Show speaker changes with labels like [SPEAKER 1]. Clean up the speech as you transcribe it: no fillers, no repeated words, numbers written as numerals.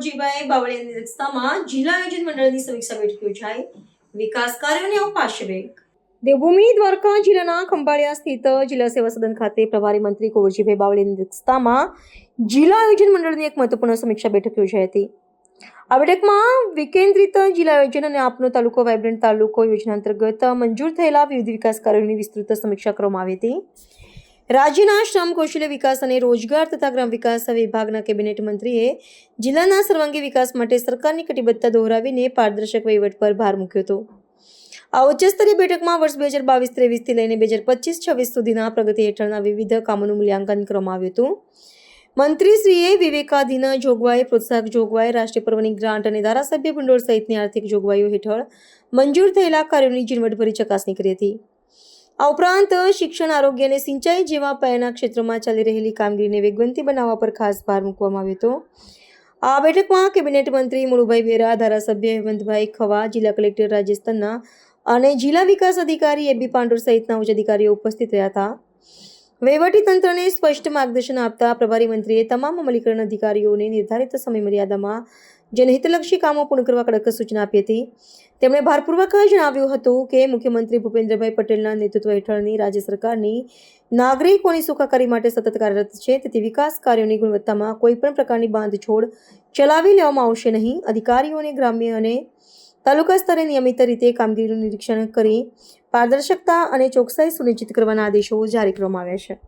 [SPEAKER 1] કુંવરજીભાઈ બાવળિયાની અધ્યક્ષતામાં જિલ્લા આયોજન મંડળની સમીક્ષા બેઠક યોજાઈ. વિકાસ કાર્યોને અપાશે વેગ. દેવભૂમિ દ્વારકા જિલ્લાના ખંભાળિયા સ્થિત જિલ્લા સેવા સદન ખાતે પ્રભારી મંત્રી કુંવરજીભાઈ બાવળિયાની અધ્યક્ષતામાં જિલ્લા આયોજન મંડળની એક મહત્વપૂર્ણ સમીક્ષા બેઠક યોજાઈ હતી. આ બેઠકમાં વિકેન્દ્રિત જિલ્લા આયોજન અને આપનો તાલુકો વાઇબ્રન્ટ તાલુકો યોજના અંતર્ગત મંજૂર થયેલા વિવિધ વિકાસ કાર્યોની વિસ્તૃત સમીક્ષા કરવામાં આવી હતી. રાજ્યના શ્રમ કૌશલ્ય વિકાસ અને રોજગાર તથા ગ્રામ વિકાસ વિભાગના કેબિનેટ મંત્રીએ જિલ્લાના સર્વાંગી વિકાસ માટે સરકારની કટિબદ્ધતા દોહરાવીને પારદર્શક વહીવટ પર ભાર મૂક્યો હતો. આ ઉચ્ચસ્તરીય બેઠકમાં વર્ષ 2022-23 થી લઈને 2025-26 સુધીના પ્રગતિ હેઠળના વિવિધ કામોનું મૂલ્યાંકન કરવામાં આવ્યું હતું. મંત્રીશ્રીએ વિવેકાધીન જોગવાઈ, પ્રોત્સાહક જોગવાઈ, રાષ્ટ્રીય પર્વની ગ્રાન્ટ અને ધારાસભ્ય ભંડોળ સહિતની આર્થિક જોગવાઈઓ હેઠળ મંજૂર થયેલા કાર્યોની ઝીણવટભરી ચકાસણી કરી હતી. આ ઉપરાંત શિક્ષણ, આરોગ્ય અને સિંચાઈ જેવા પાયાના ક્ષેત્રોમાં ચાલી રહેલી કામગીરીને વેગવંતી બનાવવા પર ખાસ ભાર મૂકવામાં આવ્યો હતો. આ બેઠકમાં કેબિનેટ મંત્રી મુળુભાઈ બેરા, ધારાસભ્ય હેમંતભાઈ ખવા, જિલ્લા કલેક્ટર રાજેશ તન્ના અને જિલ્લા વિકાસ અધિકારી એબી પાંડોર સહિતના ઉચ્ચ અધિકારીઓ ઉપસ્થિત રહ્યા હતા. વહીવટીતંત્રને સ્પષ્ટ માર્ગદર્શન આપતા પ્રભારી મંત્રીએ તમામ અમલીકરણ અધિકારીઓને નિર્ધારિત સમયમર્યાદામાં જનહિતલક્ષી કામો પૂર્ણ કરવા કડક સૂચના આપી હતી. તેમણે ભારપૂર્વક જણાવ્યું હતું કે મુખ્યમંત્રી ભૂપેન્દ્રભાઈ પટેલના નેતૃત્વ હેઠળની રાજ્ય સરકારની નાગરિકોની સુખાકારી માટે સતત કાર્યરત છે. તેથી વિકાસ કાર્યોની ગુણવત્તામાં કોઈપણ પ્રકારની બાંધછોડ ચલાવી લેવામાં આવશે નહીં. અધિકારીઓને ગ્રામ્ય અને તાલુકા સ્તરે નિયમિત રીતે કામગીરીનું નિરીક્ષણ કરી પારદર્શકતા અને ચોકસાઈ સુનિશ્ચિત કરવાના આદેશો જારી કરવામાં આવ્યા છે.